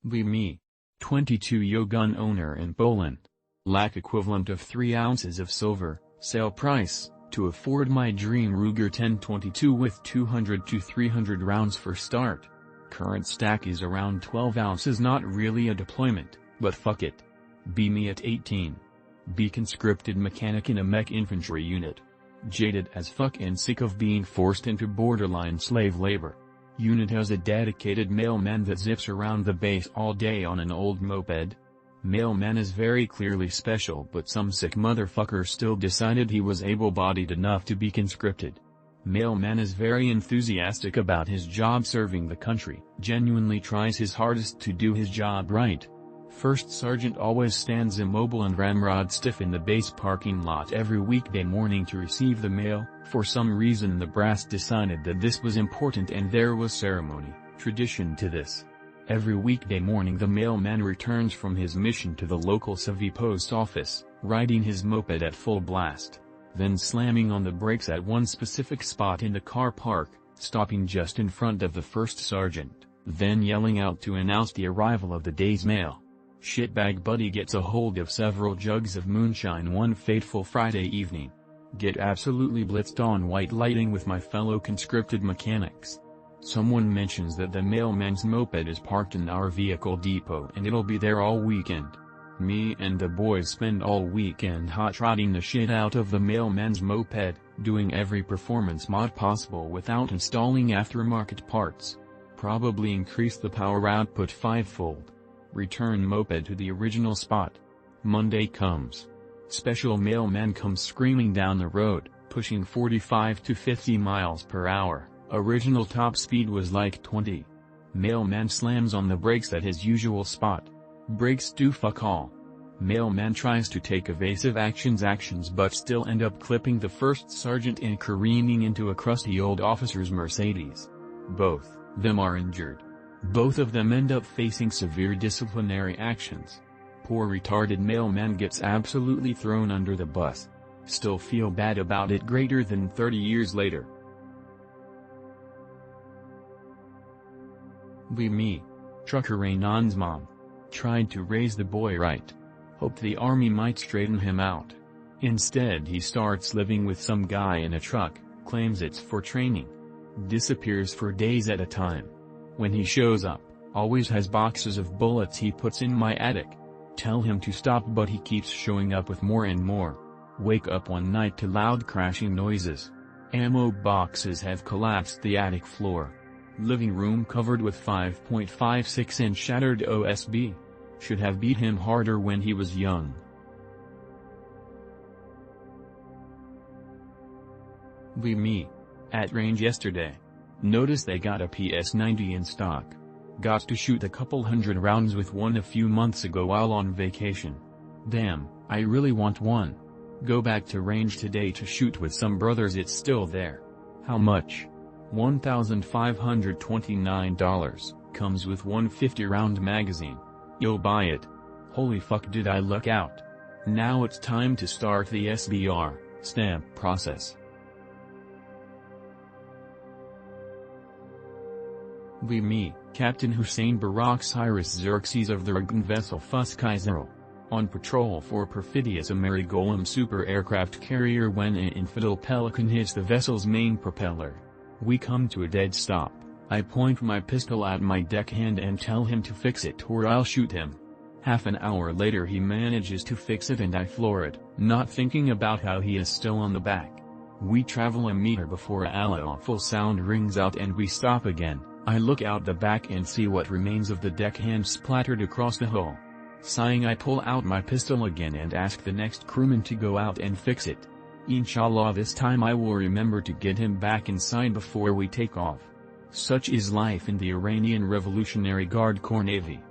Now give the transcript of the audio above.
Me. 22-year gun owner in Poland. Lack equivalent of 3 ounces of silver, sale price, to afford my dream Ruger 1022 with 200 to 300 rounds for start. Current stack is around 12 ounces, not really a deployment, but fuck it. Me at 18. Conscripted mechanic in a mech infantry unit. Jaded as fuck and sick of being forced into borderline slave labor. Unit has a dedicated mailman that zips around the base all day on an old moped. Mailman is very clearly special, but some sick motherfucker still decided he was able-bodied enough to be conscripted. Mailman is very enthusiastic about his job serving the country, genuinely tries his hardest to do his job right. First sergeant always stands immobile and ramrod stiff in the base parking lot every weekday morning to receive the mail. For some reason the brass decided that this was important and there was ceremony, tradition to this. Every weekday morning the mailman returns from his mission to the local civvy post office, riding his moped at full blast, then slamming on the brakes at one specific spot in the car park, stopping just in front of the first sergeant, then yelling out to announce the arrival of the day's mail. Shitbag buddy gets a hold of several jugs of moonshine one fateful Friday evening. Get absolutely blitzed on white lighting with my fellow conscripted mechanics. Someone mentions that the mailman's moped is parked in our vehicle depot and it'll be there all weekend. Me and the boys spend all weekend hot-rodding the shit out of the mailman's moped, doing every performance mod possible without installing aftermarket parts. Probably increase the power output 5-fold. Return moped to the original spot. Monday comes. Special mailman comes screaming down the road, pushing 45 to 50 miles per hour. Original top speed was like 20. Mailman slams on the brakes at his usual spot. Brakes do fuck all. Mailman tries to take evasive actions but still end up clipping the first sergeant and careening into a crusty old officer's Mercedes. Both them are injured. Both of them end up facing severe disciplinary actions. Poor retarded mailman gets absolutely thrown under the bus. Still feel bad about it greater than 30 years later. Me. Trucker Raynon's mom. Tried to raise the boy right. Hoped the army might straighten him out. Instead he starts living with some guy in a truck, claims it's for training. Disappears for days at a time. When he shows up, always has boxes of bullets he puts in my attic. Tell him to stop but he keeps showing up with more and more. Wake up one night to loud crashing noises. Ammo boxes have collapsed the attic floor. Living room covered with 5.56-inch shattered OSB. Should have beat him harder when he was young. Me. At range yesterday. Noticed they got a PS90 in stock. Got to shoot a couple hundred rounds with one a few months ago while on vacation. Damn, I really want one. Go back to range today to shoot with some brothers, it's still there. How much? $1,529, comes with one 50-round magazine. You'll buy it. Holy fuck, did I luck out. Now it's time to start the SBR stamp process. Me. Captain Hussein Barak Cyrus Xerxes of the Ragun vessel Fus Kaiserl. On patrol for perfidious Amerigolem super aircraft carrier when an infidel pelican hits the vessel's main propeller. We come to a dead stop. I point my pistol at my deckhand and tell him to fix it or I'll shoot him. Half an hour later he manages to fix it and I floor it, not thinking about how he is still on the back. We travel a meter before a awful sound rings out and we stop again. I look out the back and see what remains of the deckhand splattered across the hull. Sighing, I pull out my pistol again and ask the next crewman to go out and fix it. Inshallah, this time I will remember to get him back inside before we take off. Such is life in the Iranian Revolutionary Guard Corps Navy.